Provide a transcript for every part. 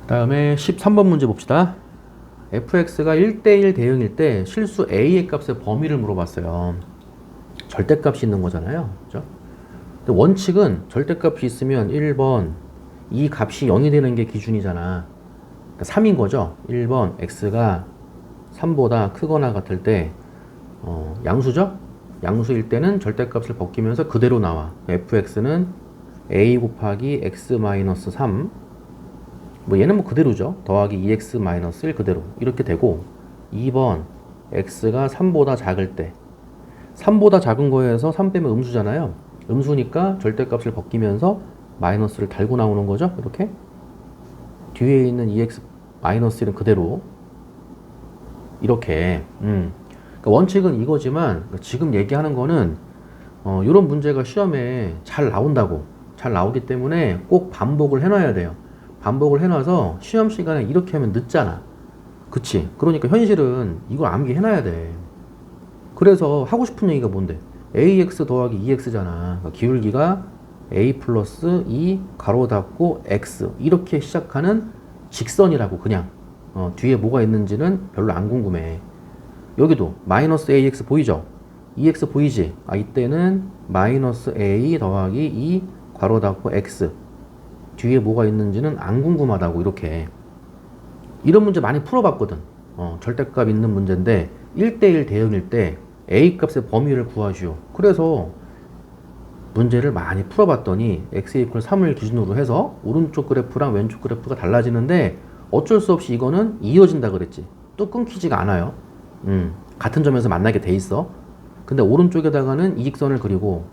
다음에 13번 문제 봅시다. fx가 1대1 대응일 때 실수 a의 값의 범위를 물어봤어요. 절대값이 있는 거잖아요. 그죠? 근데 원칙은 절대값이 있으면 1번 이 값이 0이 되는 게 기준이잖아. 그러니까 3인 거죠. 1번 x가 3보다 크거나 같을 때 양수죠? 양수일 때는 절대값을 벗기면서 그대로 나와. fx는 a 곱하기 x 마이너스 3 뭐 얘는 뭐 그대로죠. 더하기 2x 마이너스 1 그대로 이렇게 되고 2번 x가 3보다 작을 때 3보다 작은 거에서 3 빼면 음수잖아요. 음수니까 절대값을 벗기면서 마이너스를 달고 나오는 거죠. 이렇게 뒤에 있는 2x 마이너스 1은 그대로 이렇게 그러니까 원칙은 이거지만 지금 얘기하는 거는 이런 문제가 시험에 잘 나온다고 잘 나오기 때문에 꼭 반복을 해놔야 돼요. 반복을 해놔서 시험 시간에 이렇게 하면 늦잖아. 그치? 그러니까 현실은 이걸 암기해놔야 돼. 그래서 하고 싶은 얘기가 뭔데? ax 더하기 2x잖아. 그러니까 기울기가 a 플러스 2 가로 닫고 x 이렇게 시작하는 직선이라고 그냥 뒤에 뭐가 있는지는 별로 안 궁금해. 여기도 마이너스 ax 보이죠? 2x 보이지? 이때는 마이너스 a 더하기 2 가로 닫고 x 뒤에 뭐가 있는지는 안 궁금하다고. 이렇게 이런 문제 많이 풀어봤거든. 절대값 있는 문제인데 1대1 대응일 때 a 값의 범위를 구하시오. 그래서 문제를 많이 풀어봤더니 x 이퀄 3을 기준으로 해서 오른쪽 그래프랑 왼쪽 그래프가 달라지는데 어쩔 수 없이 이거는 이어진다 그랬지. 또 끊기지가 않아요. 같은 점에서 만나게 돼 있어. 근데 오른쪽에다가는 이직선을 그리고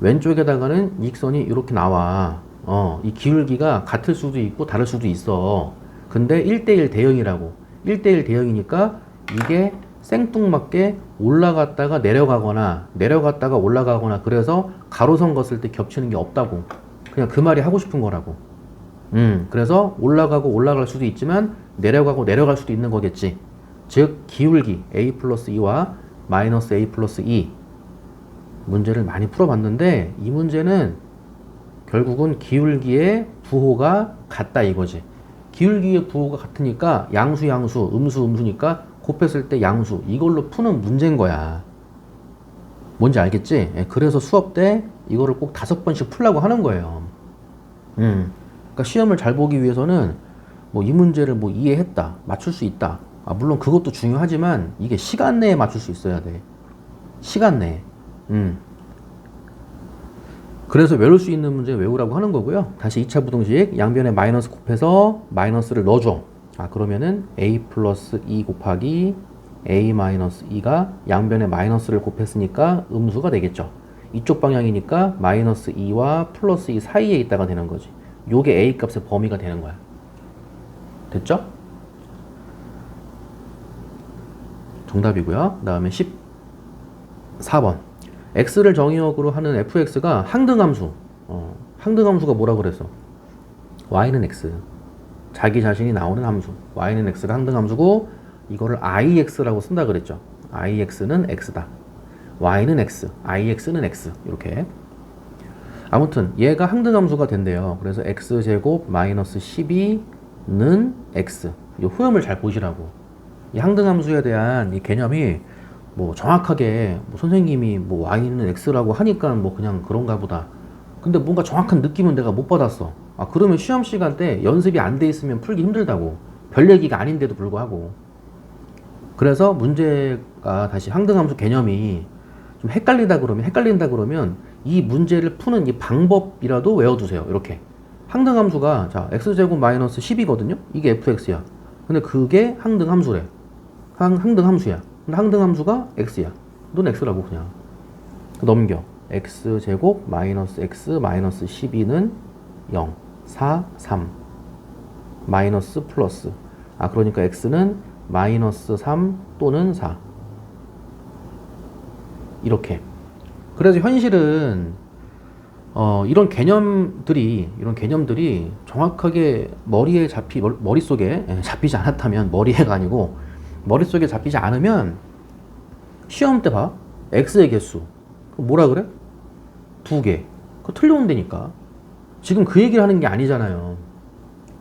왼쪽에다가는 이직선이 이렇게 나와. 이 기울기가 같을 수도 있고 다를 수도 있어. 근데 1대1 대응이라고. 1대1 대응이니까 이게 생뚱맞게 올라갔다가 내려가거나 내려갔다가 올라가거나 그래서 가로선 걷을 때 겹치는 게 없다고. 그냥 그 말이 하고 싶은 거라고. 그래서 올라가고 올라갈 수도 있지만 내려가고 내려갈 수도 있는 거겠지. 즉 기울기 a 플러스 2와 마이너스 a 플러스 2 문제를 많이 풀어봤는데 이 문제는 결국은 기울기의 부호가 같다 이거지. 기울기의 부호가 같으니까 양수 양수 음수 음수니까 곱했을 때 양수 이걸로 푸는 문제인 거야. 뭔지 알겠지? 그래서 수업 때 이거를 꼭 5번씩 풀라고 하는 거예요. 그러니까 시험을 잘 보기 위해서는 뭐 이 문제를 뭐 이해했다 맞출 수 있다 물론 그것도 중요하지만 이게 시간 내에 맞출 수 있어야 돼. 시간 내에. 그래서 외울 수 있는 문제 외우라고 하는 거고요. 다시 2차 부등식 양변에 마이너스 곱해서 마이너스를 넣어줘. 그러면은 a 플러스 2 곱하기 a 마이너스 2가 양변에 마이너스를 곱했으니까 음수가 되겠죠. 이쪽 방향이니까 마이너스 2와 플러스 2 사이에 있다가 되는 거지. 요게 a 값의 범위가 되는 거야. 됐죠? 정답이고요. 그 다음에 14번 x를 정의역으로 하는 fx가 항등함수. 항등함수가 뭐라 그랬어? y는 x. 자기 자신이 나오는 함수. y는 x가 항등함수고 이거를 ix라고 쓴다 그랬죠. ix는 x다. y는 x, ix는 x. 이렇게. 아무튼 얘가 항등함수가 된대요. 그래서 x제곱 마이너스 12는 x. 이 흐름을 잘 보시라고. 이 항등함수에 대한 이 개념이 뭐 정확하게 뭐 선생님이 뭐 y는 x라고 하니까 뭐 그냥 그런가 보다. 근데 뭔가 정확한 느낌은 내가 못 받았어. 그러면 시험 시간 때 연습이 안 돼 있으면 풀기 힘들다고. 별 얘기가 아닌데도 불구하고. 그래서 문제가 다시 항등함수 개념이 좀 헷갈린다 그러면 이 문제를 푸는 이 방법이라도 외워두세요. 이렇게. 항등함수가 자 x제곱 마이너스 10이거든요. 이게 fx야. 근데 그게 항등함수래. 항등함수야. 근데 항등함수가 x야. 넌 x라고 그냥 넘겨. x제곱 마이너스 x 마이너스 12는 0 4 3 마이너스 플러스 그러니까 x는 마이너스 3 또는 4 이렇게. 그래서 현실은 이런 개념들이 정확하게 머릿속에 잡히지 않았다면 머리에가 아니고 머릿속에 잡히지 않으면 시험 때 봐. x의 개수 뭐라 그래? 2개. 그거 틀려온다니까. 지금 그 얘기를 하는 게 아니잖아요.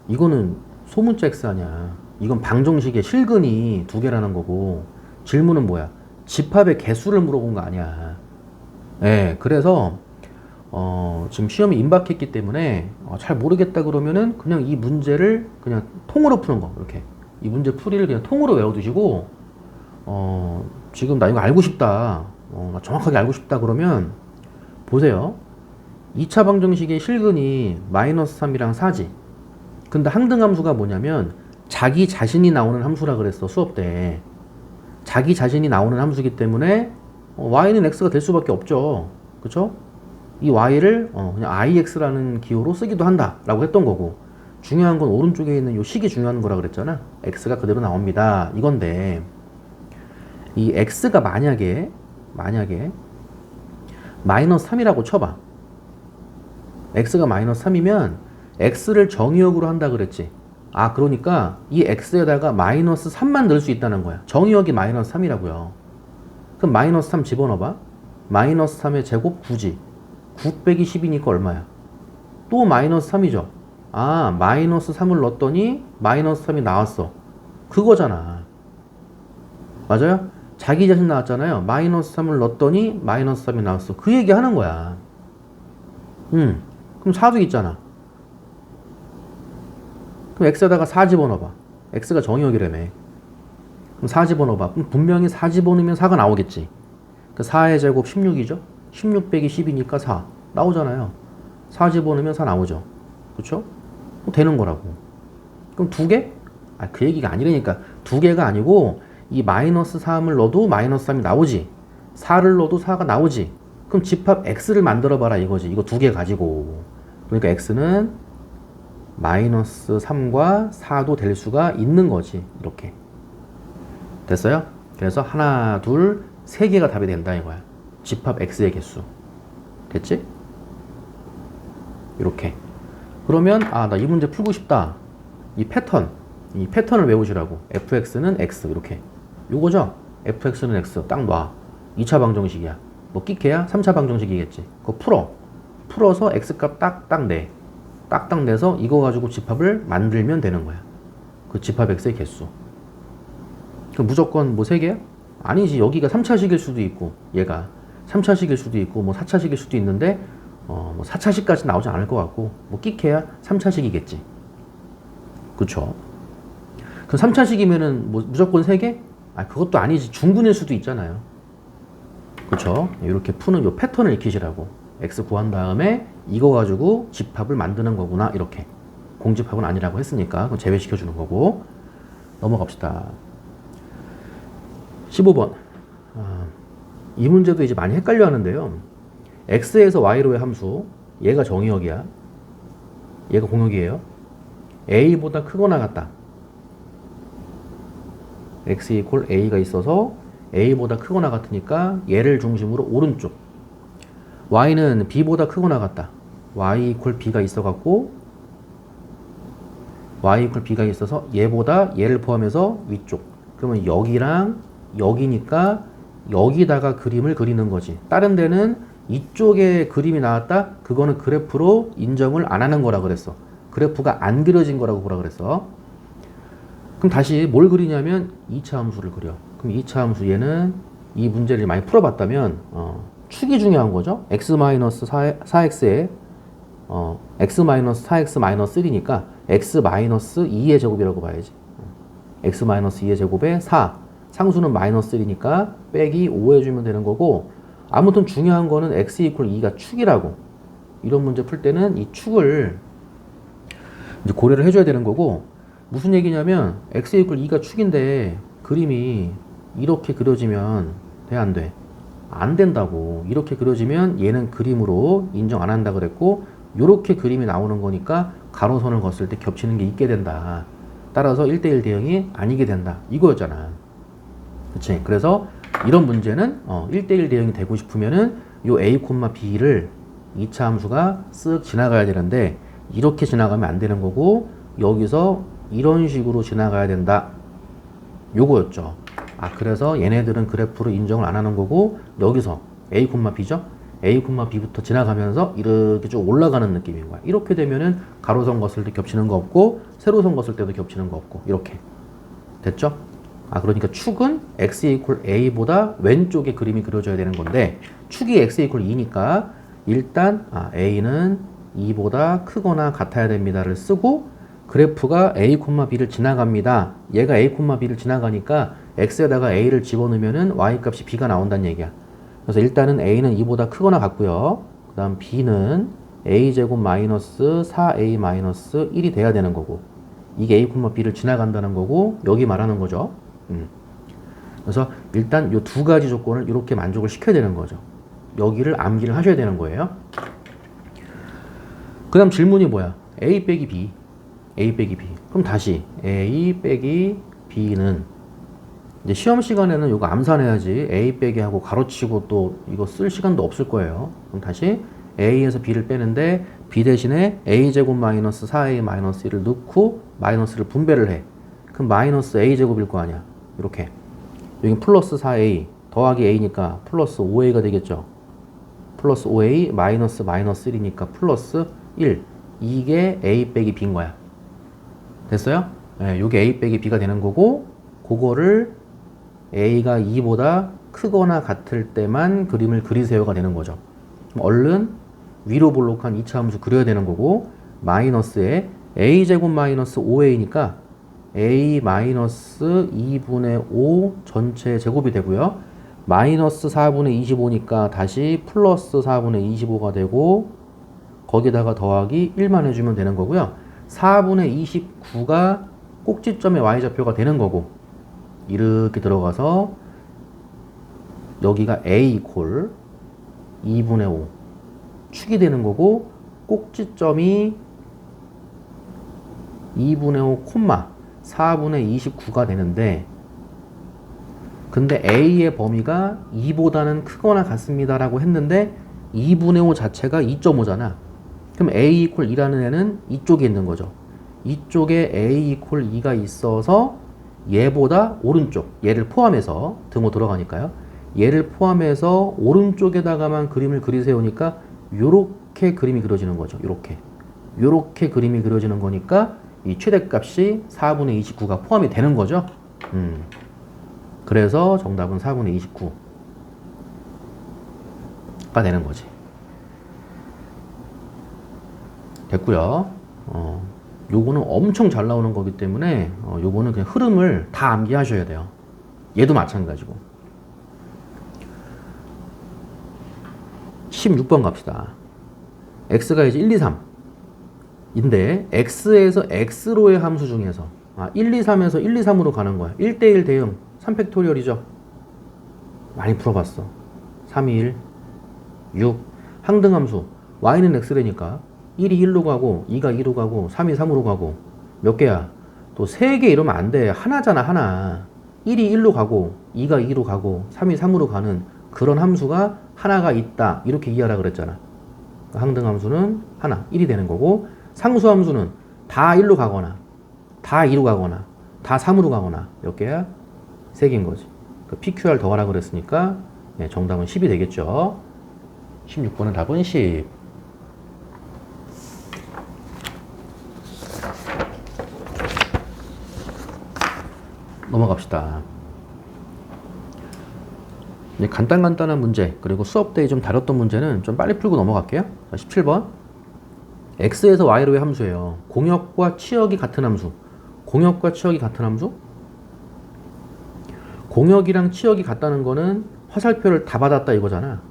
이거는 소문자 x 아니야. 이건 방정식의 실근이 두 개라는 거고, 질문은 뭐야? 집합의 개수를 물어본 거 아니야. 예, 그래서 지금 시험이 임박했기 때문에 잘 모르겠다 그러면은 그냥 이 문제를 그냥 통으로 푸는 거. 이렇게 이 문제 풀이를 그냥 통으로 외워두시고, 지금 나 이거 알고 싶다, 나 정확하게 알고 싶다 그러면 보세요. 2차 방정식의 실근이 마이너스 3이랑 4지. 근데 항등함수가 뭐냐면 자기 자신이 나오는 함수라 그랬어, 수업 때. 자기 자신이 나오는 함수기 때문에 y는 x가 될 수밖에 없죠. 그쵸? 이 y를 그냥 ix라는 기호로 쓰기도 한다 라고 했던 거고, 중요한 건 오른쪽에 있는 요 식이 중요한 거라 그랬잖아. x가 그대로 나옵니다 이건데, 이 x가 만약에 마이너스 3이라고 쳐봐. x가 마이너스 3이면 x를 정의역으로 한다 그랬지. 아, 그러니까 이 x에다가 마이너스 3만 넣을 수 있다는 거야. 정의역이 마이너스 3이라고요. 그럼 마이너스 3 집어넣어봐. 마이너스 3의 제곱 9지. 9 빼기 10이니까 얼마야? 또 마이너스 3이죠. 아, 마이너스 3을 넣었더니 마이너스 3이 나왔어. 그거잖아. 맞아요? 자기 자신 나왔잖아요. 마이너스 3을 넣었더니 마이너스 3이 나왔어. 그 얘기 하는 거야. 그럼 4도 있잖아. 그럼 x에다가 4 집어넣어봐. x가 정의역이라며. 그럼 4 집어넣어봐. 그럼 분명히 4 집어넣으면 4가 나오겠지. 그 4의 제곱 16이죠. 16 빼기 10이니까 4 나오잖아요. 4 집어넣으면 4 나오죠. 그쵸? 되는 거라고. 그럼 2개? 아, 그 얘기가 아니라니까. 2개가 아니고 이 마이너스 3을 넣어도 마이너스 3이 나오지. 4를 넣어도 4가 나오지. 그럼 집합 x를 만들어 봐라 이거지. 이거 2개 가지고. 그러니까 x는 마이너스 3과 4도 될 수가 있는 거지. 이렇게. 됐어요? 그래서 하나, 둘, 세 개가 답이 된다 이거야. 집합 x의 개수. 됐지? 이렇게. 그러면 나 이 문제 풀고 싶다. 이 패턴을 외우시라고. fx는 x 이렇게. 요거죠? fx는 x 딱 놔. 2차 방정식이야. 뭐 끼케야? 3차 방정식이겠지. 그거 풀어서 x값 딱딱 내. 딱딱 내서 이거 가지고 집합을 만들면 되는 거야. 그 집합 x의 개수. 그 무조건 뭐 3개야? 아니지. 여기가 3차식일 수도 있고, 얘가 3차식일 수도 있고, 뭐 4차식일 수도 있는데, 뭐 4차식까지 나오지 않을 것 같고, 뭐 끼케야 3차식이겠지. 그쵸? 그럼 3차식이면은 뭐 무조건 3개? 아, 그것도 아니지. 중근일 수도 있잖아요. 그쵸? 이렇게 푸는 요 패턴을 익히시라고. x 구한 다음에 이거 가지고 집합을 만드는 거구나. 이렇게. 공집합은 아니라고 했으니까 그럼 제외시켜 주는 거고. 넘어갑시다. 15번. 이 문제도 이제 많이 헷갈려 하는데요. x에서 y로의 함수, 얘가 정의역이야. 얘가 공역이에요. a보다 크거나 같다. x 이퀄 a가 있어서 a보다 크거나 같으니까 얘를 중심으로 오른쪽. y는 b보다 크거나 같다. y 이퀄 b가 있어갖고 y 이퀄 b가 있어서 얘보다 얘를 포함해서 위쪽. 그러면 여기랑 여기니까 여기다가 그림을 그리는 거지. 다른 데는 이쪽에 그림이 나왔다? 그거는 그래프로 인정을 안 하는 거라 그랬어. 그래프가 안 그려진 거라고 보라 그랬어. 그럼 다시 뭘 그리냐면 2차 함수를 그려. 그럼 2차 함수 얘는 이 문제를 많이 풀어봤다면 축이 중요한 거죠. x-4x에 x-4x-1이니까 x-2의 제곱이라고 봐야지. x-2의 제곱에 4. 상수는 마이너스 1이니까 빼기 5 해주면 되는 거고, 아무튼 중요한 거는 x 이퀄 2가 축이라고. 이런 문제 풀 때는 이 축을 이제 고려를 해줘야 되는 거고, 무슨 얘기냐면 x 이퀄 2가 축인데 그림이 이렇게 그려지면 돼, 안 돼? 안 된다고. 이렇게 그려지면 얘는 그림으로 인정 안 한다 그랬고, 이렇게 그림이 나오는 거니까 가로선을 걷을 때 겹치는 게 있게 된다. 따라서 1대1 대응이 아니게 된다. 이거였잖아. 그치? 그래서 이런 문제는 1대1 대응이 되고 싶으면은 요 a, b를 2차 함수가 쓱 지나가야 되는데 이렇게 지나가면 안 되는 거고, 여기서 이런 식으로 지나가야 된다. 요거였죠. 그래서 얘네들은 그래프로 인정을 안 하는 거고, 여기서 a, b죠? A, B부터 지나가면서 이렇게 쭉 올라가는 느낌인 거야. 이렇게 되면은 가로선 걷을 때 겹치는 거 없고 세로선 걷을 때도 겹치는 거 없고 이렇게 됐죠? 그러니까 축은 x 이퀄 a보다 왼쪽에 그림이 그려져야 되는 건데 축이 x 이퀄 2니까 일단 a는 2보다 크거나 같아야 됩니다를 쓰고 그래프가 a, b를 지나갑니다. 얘가 a, b를 지나가니까 x에다가 a를 집어넣으면은 y 값이 b가 나온다는 얘기야. 그래서 일단은 a는 2보다 크거나 같고요. 그 다음 b는 a제곱 마이너스 4a 마이너스 1이 돼야 되는 거고 이게 a, b를 지나간다는 거고 여기 말하는 거죠. 그래서 일단 이 두 가지 조건을 이렇게 만족을 시켜야 되는 거죠. 여기를 암기를 하셔야 되는 거예요. 그 다음 질문이 뭐야? a 빼기 b. a 빼기 b. 그럼 다시 a 빼기 b는 이제 시험 시간에는 이거 암산해야지 a 빼기 하고 가로치고 또 이거 쓸 시간도 없을 거예요. 그럼 다시 a에서 b를 빼는데 b 대신에 a제곱 마이너스 4a 마이너스 1을 넣고 마이너스를 분배를 해. 그럼 마이너스 a제곱일 거 아니야. 이렇게 여기 플러스 4a 더하기 a니까 플러스 5a가 되겠죠. 플러스 5a 마이너스 마이너스 1이니까 플러스 1. 이게 a 빼기 b인 거야. 됐어요? 네, 이게 a 빼기 b가 되는 거고 그거를 a가 2보다 크거나 같을 때만 그림을 그리세요가 되는 거죠. 그럼 얼른 위로 볼록한 2차 함수 그려야 되는 거고 마이너스에 a제곱 마이너스 5a니까 a 마이너스 2분의 5 전체 제곱이 되고요. 마이너스 4분의 25니까 다시 플러스 4분의 25가 되고 거기다가 더하기 1만 해주면 되는 거고요. 4분의 29가 꼭지점의 y좌표가 되는 거고 이렇게 들어가서 여기가 a 이퀄 2분의 5 축이 되는 거고 꼭지점이 2분의 5 콤마 4분의 29가 되는데 근데 a의 범위가 2보다는 크거나 같습니다 라고 했는데 2분의 5 자체가 2.5잖아. 그럼 a 이퀄 2라는 애는 이쪽에 있는 거죠. 이쪽에 a 이퀄 2가 있어서 얘보다 오른쪽, 얘를 포함해서 등호 들어가니까요. 얘를 포함해서 오른쪽에다가만 그림을 그리세우니까 요렇게 그림이 그려지는 거죠. 요렇게 그림이 그려지는 거니까 이 최대값이 4분의 29가 포함이 되는 거죠. 그래서 정답은 4분의 29가 되는 거지. 됐고요. 요거는 엄청 잘 나오는 거기 때문에 요거는 그냥 흐름을 다 암기하셔야 돼요. 얘도 마찬가지고. 16번 갑시다. x가 이제 1, 2, 3 인데 x에서 x로의 함수 중에서 1, 2, 3에서 1, 2, 3으로 가는 거야. 1대1 대응 3팩토리얼이죠. 많이 풀어봤어. 3, 2, 1, 6 항등함수 y는 x래니까 1이 1로 가고 2가 2로 가고 3이 3으로 가고 몇 개야? 또 3개 이러면 안 돼. 하나잖아 하나. 1이 1로 가고 2가 2로 가고 3이 3으로 가는 그런 함수가 하나가 있다. 이렇게 이해하라 그랬잖아. 항등함수는 하나 1이 되는 거고 상수함수는 다 1로 가거나 다 2로 가거나 다 3으로 가거나 몇 개야? 3개인 거지. PQR 더하라 그랬으니까 네, 정답은 10이 되겠죠. 16번은 답은 10. 넘어갑시다. 이제 간단한 문제 그리고 수업 때 좀 다뤘던 문제는 좀 빨리 풀고 넘어갈게요. 17번 x에서 y로의 함수예요. 공역과 치역이 같은 함수. 공역과 치역이 같은 함수? 공역이랑 치역이 같다는 거는 화살표를 다 받았다 이거잖아.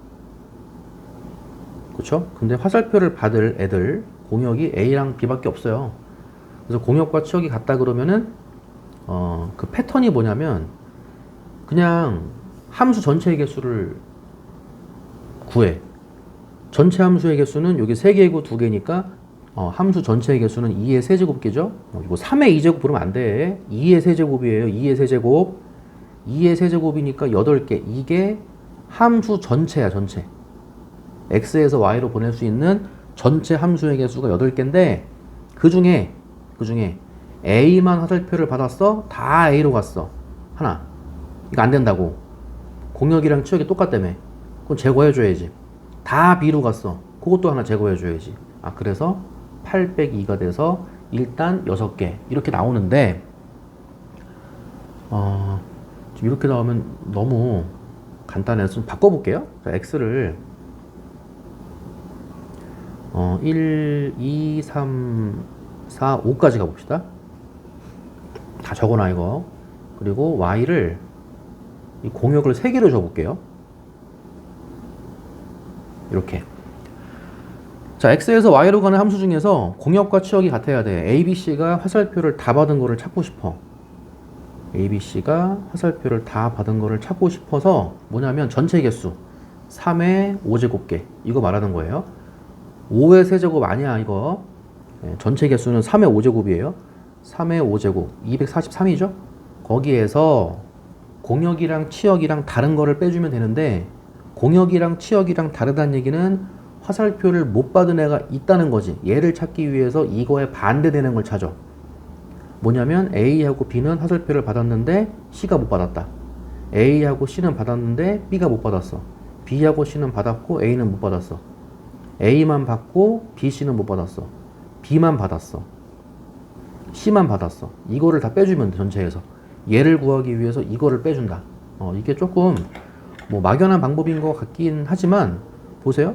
그쵸? 근데 화살표를 받을 애들 공역이 a랑 b밖에 없어요. 그래서 공역과 치역이 같다 그러면은 그 패턴이 뭐냐면 그냥 함수 전체의 개수를 구해. 전체 함수의 개수는 여기 3개고 2개니까 함수 전체의 개수는 2의 세제곱개죠. 이거 3의 2제곱 부르면 안 돼. 2의 세제곱이에요. 2의 세제곱. 2의 세제곱이니까 8개. 이게 함수 전체야, 전체. x에서 y로 보낼 수 있는 전체 함수의 개수가 8개인데 그 중에 a만 화살표를 받았어. 다 a로 갔어. 하나. 이거 안 된다고. 공역이랑 치역이 똑같다며. 그건 제거해줘야지. 다 B로 갔어. 그것도 하나 제거해줘야지. 아, 그래서 8 빼기 2가 돼서 일단 6개. 이렇게 나오는데, 지금 이렇게 나오면 너무 간단해서 좀 바꿔볼게요. 자, X를 1, 2, 3, 4, 5까지 가봅시다. 다 적어놔, 이거. 그리고 Y를 이 공역을 3개로 줘볼게요. 이렇게. 자, X에서 Y로 가는 함수 중에서 공역과 치역이 같아야 돼. A, B, C가 화살표를 다 받은 거를 찾고 싶어. A, B, C가 화살표를 다 받은 거를 찾고 싶어서 뭐냐면 전체 개수 3의 5제곱개 이거 말하는 거예요. 5의 세제곱 아니야 이거. 전체 개수는 3의 5제곱이에요. 3의 5제곱 243이죠. 거기에서 공역이랑 치역이랑 다른 거를 빼주면 되는데, 공역이랑 치역이랑 다르다는 얘기는 화살표를 못 받은 애가 있다는 거지. 얘를 찾기 위해서 이거에 반대되는 걸 찾아. 뭐냐면 A하고 B는 화살표를 받았는데 C가 못 받았다. A하고 C는 받았는데 B가 못 받았어. B하고 C는 받았고 A는 못 받았어. A만 받고 B, C는 못 받았어. B만 받았어. C만 받았어. 이거를 다 빼주면 돼, 전체에서. 얘를 구하기 위해서 이거를 빼준다. 이게 조금 뭐 막연한 방법인 것 같긴 하지만 보세요.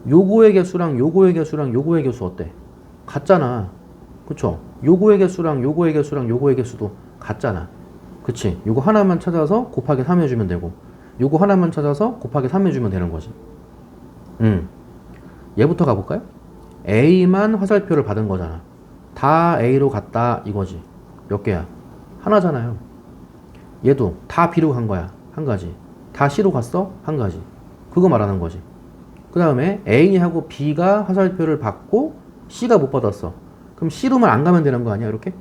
요거의 개수랑 요거의 개수랑 요거의 개수 어때? 같잖아. 그쵸? 요거의 개수랑 요거의 개수랑 요거의 개수도 같잖아. 그치? 요거 하나만 찾아서 곱하기 3 해주면 되고, 요거 하나만 찾아서 곱하기 3 해주면 되는 거지. 얘부터 가볼까요? A만 화살표를 받은 거잖아. 다 A로 갔다 이거지. 몇 개야? 하나잖아요. 얘도 다 B로 간 거야. 한 가지. 다 C로 갔어? 한 가지. 그거 말하는 거지. 그 다음에 A하고 B가 화살표를 받고 C가 못 받았어. 그럼 C로만 안 가면 되는 거 아니야? 이렇게?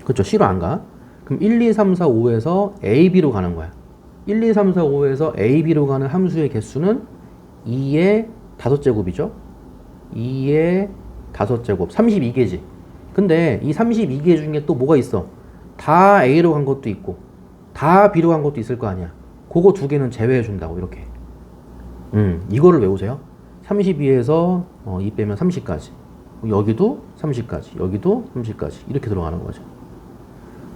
그렇죠. C로 안 가. 그럼 1, 2, 3, 4, 5에서 A, B로 가는 거야. 1, 2, 3, 4, 5에서 A, B로 가는 함수의 개수는 2의 5제곱이죠. 2의 5제곱. 32개지. 근데 이 32개 중에 또 뭐가 있어? 다 A로 간 것도 있고 다 B로 간 것도 있을 거 아니야. 그거 두 개는 제외해 준다고 이렇게. 이거를 외우세요. 32에서 2 빼면 30까지. 여기도 30까지. 여기도 30까지. 이렇게 들어가는 거죠.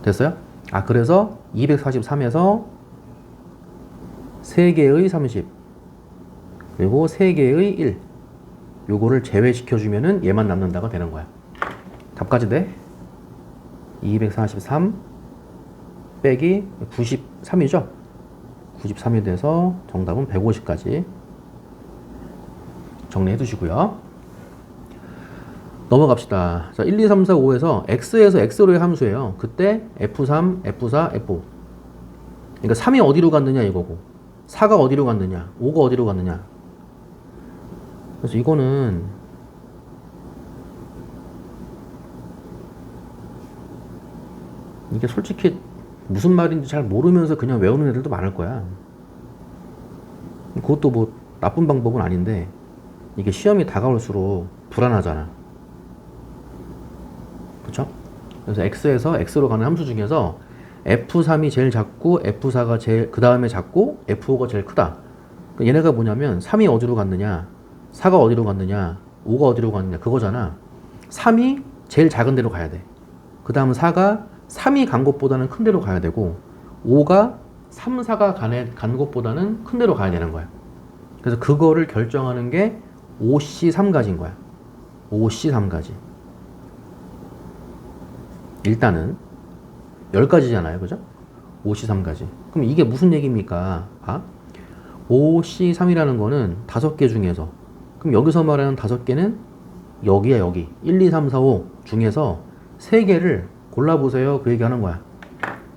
됐어요? 아, 그래서 243에서 3개의 30 그리고 3개의 1 요거를 제외시켜주면은 얘만 남는다가 되는 거야. 답까지 돼? 243 빼기 93이죠? 93이 돼서 정답은 150까지 정리해 두시고요. 넘어갑시다. 자, 1, 2, 3, 4, 5에서 X에서 X로의 함수예요. 그때 F3, F4, F5. 그러니까 3이 어디로 갔느냐 이거고, 4가 어디로 갔느냐, 5가 어디로 갔느냐. 그래서 이거는 이게 솔직히 무슨 말인지 잘 모르면서 그냥 외우는 애들도 많을 거야. 그것도 뭐 나쁜 방법은 아닌데, 이게 시험이 다가올수록 불안하잖아. 그쵸? 그래서 X에서 X로 가는 함수 중에서 F3이 제일 작고 F4가 제일 그 다음에 작고 F5가 제일 크다. 그러니까 얘네가 뭐냐면 3이 어디로 갔느냐, 4가 어디로 갔느냐, 5가 어디로 갔느냐 그거잖아. 3이 제일 작은 데로 가야 돼. 그 다음 4가 3이 간 곳보다는 큰 데로 가야 되고, 5가 3, 4가 간 곳보다는 큰 데로 가야 되는 거야. 그래서 그거를 결정하는 게 5C3가지인 거야. 5C3가지. 일단은 10가지잖아요. 그죠? 5C3가지. 그럼 이게 무슨 얘기입니까? 봐. 5C3이라는 거는 5개 중에서, 그럼 여기서 말하는 5개는 여기야, 여기. 1, 2, 3, 4, 5 중에서 3개를 골라보세요. 그 얘기 하는 거야.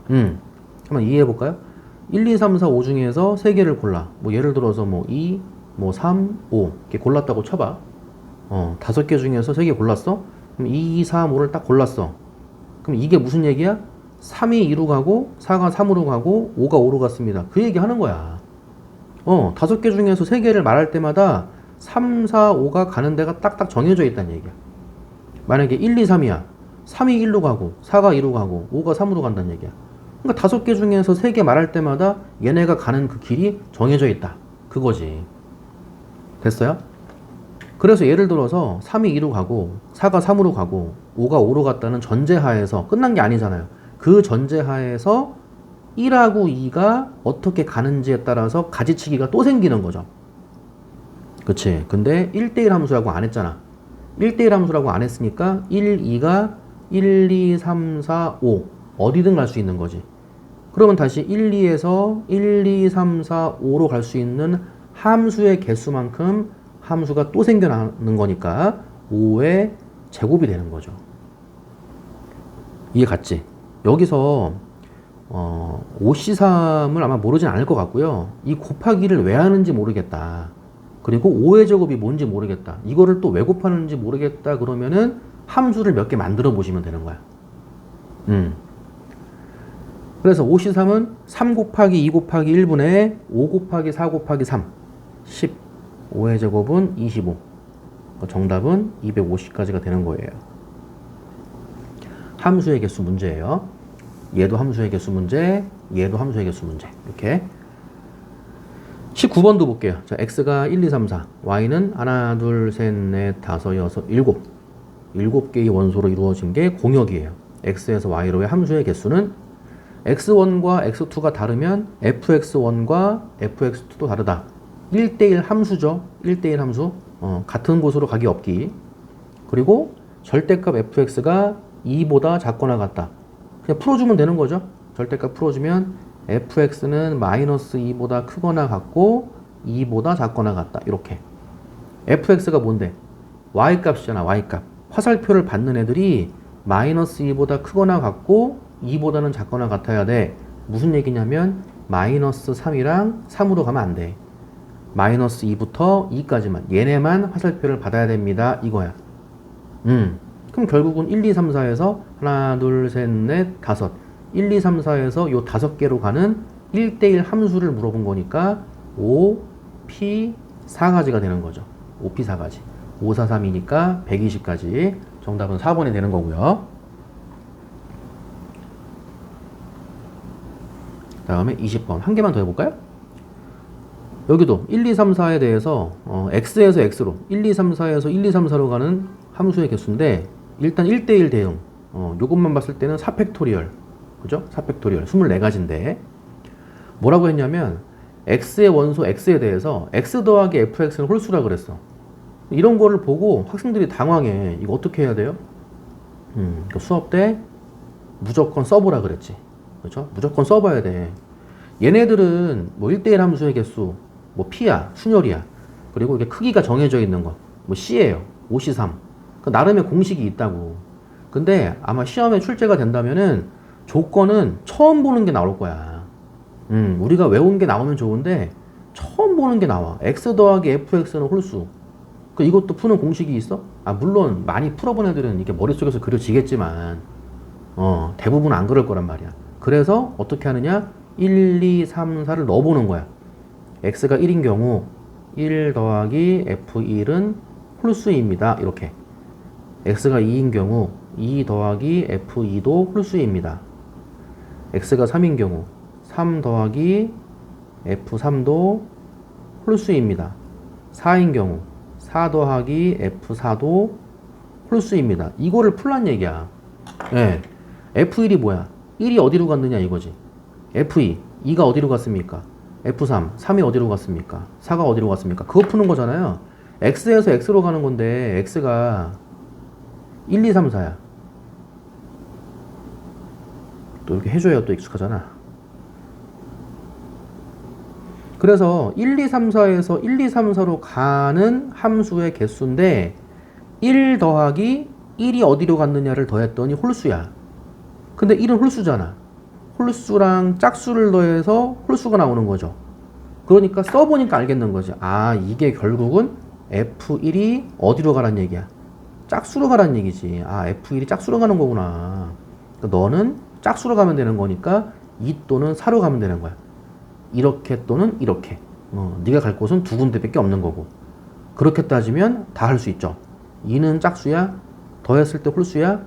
한번 이해해 볼까요? 1, 2, 3, 4, 5 중에서 3개를 골라. 뭐 예를 들어서 뭐 2, 뭐 3, 5 이렇게 골랐다고 쳐봐. 5개 중에서 3개 골랐어? 그럼 2, 3, 5를 딱 골랐어. 그럼 이게 무슨 얘기야? 3이 2로 가고 4가 3으로 가고 5가 5로 갔습니다. 그 얘기 하는 거야. 5개 중에서 3개를 말할 때마다 3, 4, 5가 가는 데가 딱딱 정해져 있다는 얘기야. 만약에 1, 2, 3이야. 3이 1로 가고 4가 2로 가고 5가 3으로 간다는 얘기야. 그러니까 5개 중에서 3개 말할 때마다 얘네가 가는 그 길이 정해져 있다. 그거지. 됐어요? 그래서 예를 들어서 3이 2로 가고 4가 3으로 가고 5가 5로 갔다는 전제하에서 끝난 게 아니잖아요. 그 전제하에서 1하고 2가 어떻게 가는지에 따라서 가지치기가 또 생기는 거죠. 그치? 근데 1대1 함수라고 안 했잖아. 1대1 함수라고 안 했으니까 1, 2가 1, 2, 3, 4, 5 어디든 갈 수 있는 거지. 그러면 다시 1, 2에서 1, 2, 3, 4, 5로 갈 수 있는 함수의 개수만큼 함수가 또 생겨나는 거니까 5의 제곱이 되는 거죠. 이해 갔지? 여기서 5C3을 아마 모르진 않을 것 같고요. 이 곱하기를 왜 하는지 모르겠다. 그리고 5의 제곱이 뭔지 모르겠다. 이거를 또 왜 곱하는지 모르겠다. 그러면은 함수를 몇 개 만들어 보시면 되는 거야. 그래서 5C3은 3 곱하기 2 곱하기 1분의 5 곱하기 4 곱하기 3 10 5의 제곱은 25 정답은 250까지가 되는 거예요. 함수의 개수 문제예요. 얘도 함수의 개수 문제, 얘도 함수의 개수 문제. 이렇게 19번도 볼게요. 자, x가 1, 2, 3, 4 y는 하나, 둘, 셋, 넷, 다섯, 여섯, 일곱 7개의 원소로 이루어진 게 공역이에요. x에서 y로의 함수의 개수는 x1과 x2가 다르면 fx1과 fx2도 다르다. 1대1 함수죠. 1대1 함수. 같은 곳으로 가기 없기. 그리고 절대값 fx가 2보다 작거나 같다. 그냥 풀어주면 되는 거죠. 절대값 풀어주면 fx는 마이너스 2보다 크거나 같고 2보다 작거나 같다. 이렇게. fx가 뭔데? y값이잖아. y값. 화살표를 받는 애들이 마이너스 2보다 크거나 같고 2보다는 작거나 같아야 돼. 무슨 얘기냐면 마이너스 3이랑 3으로 가면 안 돼. 마이너스 2부터 2까지만 얘네만 화살표를 받아야 됩니다. 이거야. 그럼 결국은 1, 2, 3, 4에서 하나, 둘, 셋, 넷, 다섯 1, 2, 3, 4에서 요 5개로 가는 1대1 함수를 물어본 거니까 5, P, 4가지가 되는 거죠. 5P 4가지 5, 4, 3이니까 120까지 정답은 4번이 되는 거고요. 다음에 20번 한 개만 더 해볼까요? 여기도 1, 2, 3, 4에 대해서 x에서 x로 1, 2, 3, 4에서 1, 2, 3, 4로 가는 함수의 개수인데 일단 1대1 대응 요것만 봤을 때는 4팩토리얼 그죠? 4팩토리얼 24가지인데 뭐라고 했냐면 x의 원소 x에 대해서 x 더하기 fx는 홀수라 그랬어. 이런 거를 보고 학생들이 당황해. 이거 어떻게 해야 돼요? 수업 때 무조건 써보라 그랬지. 그렇죠? 무조건 써봐야 돼. 얘네들은 뭐 1대1 함수의 개수 뭐 P야, 순열이야. 그리고 이게 크기가 정해져 있는 거. 뭐 C예요. 5C3. 그 나름의 공식이 있다고. 근데 아마 시험에 출제가 된다면은 조건은 처음 보는 게 나올 거야. 우리가 외운 게 나오면 좋은데 처음 보는 게 나와. x 더하기 fx는 홀수. 그 이것도 푸는 공식이 있어? 물론 많이 풀어본 애들은 이게 머릿속에서 그려지겠지만 대부분 안 그럴 거란 말이야. 그래서 어떻게 하느냐? 1, 2, 3, 4를 넣어보는 거야. x가 1인 경우 1 더하기 f1은 홀수입니다. 이렇게. x가 2인 경우 2 더하기 f2도 홀수입니다. x가 3인 경우 3 더하기 f3도 홀수입니다. 4인 경우 4 더하기 f4도 홀수입니다. 이거를 풀란 얘기야. 네. f1이 뭐야? 1이 어디로 갔느냐 이거지. f2, 2가 어디로 갔습니까? f3, 3이 어디로 갔습니까? 4가 어디로 갔습니까? 그거 푸는 거잖아요. x에서 x로 가는 건데 x가 1, 2, 3, 4야. 또 이렇게 해줘야 또 익숙하잖아. 그래서 1, 2, 3, 4에서 1, 2, 3, 4로 가는 함수의 개수인데 1 더하기 1이 어디로 갔느냐를 더했더니 홀수야. 근데 1은 홀수잖아. 홀수랑 짝수를 더해서 홀수가 나오는 거죠. 그러니까 써보니까 알겠는 거지. 이게 결국은 F1이 어디로 가란 얘기야? 짝수로 가란 얘기지. F1이 짝수로 가는 거구나. 그러니까 너는 짝수로 가면 되는 거니까 2 또는 4로 가면 되는 거야. 이렇게 또는 이렇게. 네가 갈 곳은 두 군데밖에 없는 거고. 그렇게 따지면 다 할 수 있죠. 2는 짝수야. 더했을 때 홀수야.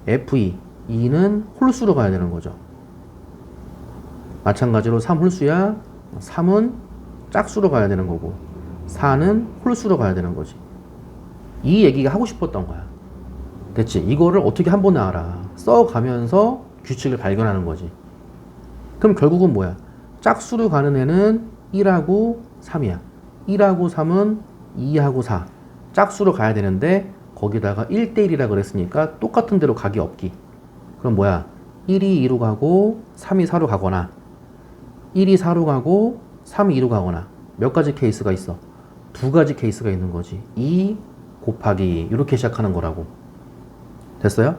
F2. 2는 홀수로 가야 되는 거죠. 마찬가지로 3 홀수야. 3은 짝수로 가야 되는 거고. 4는 홀수로 가야 되는 거지. 이 얘기가 하고 싶었던 거야. 됐지? 이거를 어떻게 한 번에 알아? 써가면서 규칙을 발견하는 거지. 그럼 결국은 뭐야? 짝수로 가는 애는 1하고 3이야. 1하고 3은 2하고 4. 짝수로 가야 되는데 거기다가 1대1이라 그랬으니까 똑같은 대로 각이 없기. 그럼 뭐야? 1이 2로 가고 3이 4로 가거나 1이 4로 가고 3이 2로 가거나 몇 가지 케이스가 있어? 두 가지 케이스가 있는 거지. 2 곱하기 이렇게 시작하는 거라고. 됐어요?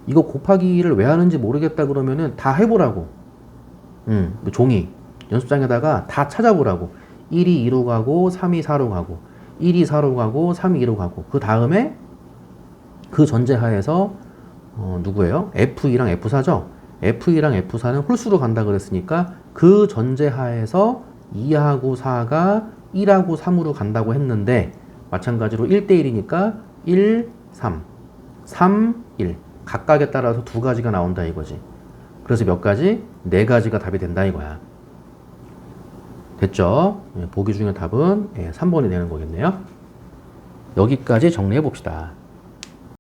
이거 곱하기를 왜 하는지 모르겠다 그러면은 다 해보라고. 그 종이 연습장에다가 다 찾아보라고. 1이 2로 가고 3이 4로 가고 1이 4로 가고 3이 2로 가고 그 다음에 그 전제하에서 누구예요? F2랑 F4죠? F2랑 F4는 홀수로 간다 그랬으니까 그 전제하에서 2하고 4가 1하고 3으로 간다고 했는데 마찬가지로 1대1이니까 1, 3, 3, 1 각각에 따라서 두 가지가 나온다 이거지. 그래서 몇 가지? 네 가지가 답이 된다 이거야. 됐죠? 보기 중에 답은 3번이 되는 거겠네요. 여기까지 정리해 봅시다.